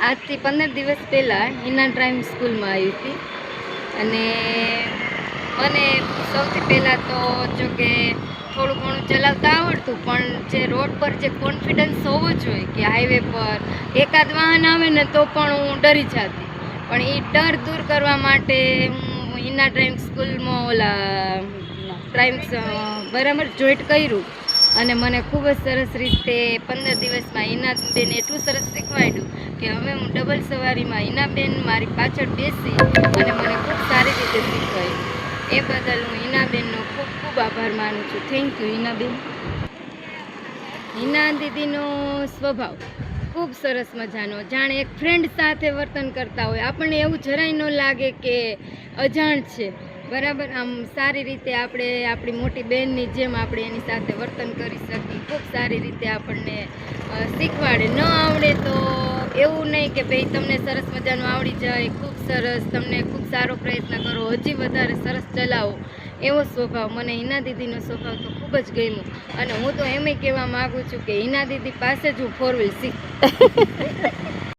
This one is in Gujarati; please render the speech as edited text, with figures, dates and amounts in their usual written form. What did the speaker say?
આજથી 15 દિવસ પહેલાં હિના ડ્રાઇવિંગ સ્કૂલમાં આવી હતી અને મને સૌથી પહેલાં તો જો કે થોડું ઘણું ચલાવતા આવડતું, પણ જે રોડ પર જે કોન્ફિડન્સ હોવો જોઈએ કે હાઈવે પર એકાદ વાહન આવે ને તો પણ હું ડરી જતી, પણ એ ડર દૂર કરવા માટે હું હિના ડ્રાઇવિંગ સ્કૂલમાં બરાબર જોઈન્ટ કર્યું અને મને ખૂબ જ સરસ રીતે 15 દિવસમાં હિનાબેન એટલું સરસ શીખવાડ્યું કે હવે હું ડબલ સવારીમાં હિનાબેન મારી પાછળ બેસી અને મને ખૂબ સારી રીતે શીખવાડ્યું. એ બદલ હું હિનાબેનનો ખૂબ ખૂબ આભાર માનું છું. થેન્ક યુ હિનાબેન. હિના દીદીનો સ્વભાવ ખૂબ સરસ મજાનો, જાણે એક ફ્રેન્ડ સાથે વર્તન કરતા હોય, આપણને એવું જરાય ન લાગે કે અજાણ છે. બરાબર, આમ સારી રીતે આપણે આપણી મોટી બહેનની જેમ આપણે એની સાથે વર્તન કરી શકીએ. ખૂબ સારી રીતે આપણને શીખવાડે. ન આવડે તો એવું નહીં કે ભાઈ તમને સરસ મજાનું આવડી જાય, ખૂબ સરસ, તમને ખૂબ સારો પ્રયત્ન કરો, હજી વધારે સરસ ચલાવો, એવો સ્વભાવ. મને હિના દીદીનો સ્વભાવ તો ખૂબ જ ગમ્યો અને હું તો એમ કહેવા માગું છું કે હિના દીદી પાસે જ હું 4 વ્હીલ શીખું.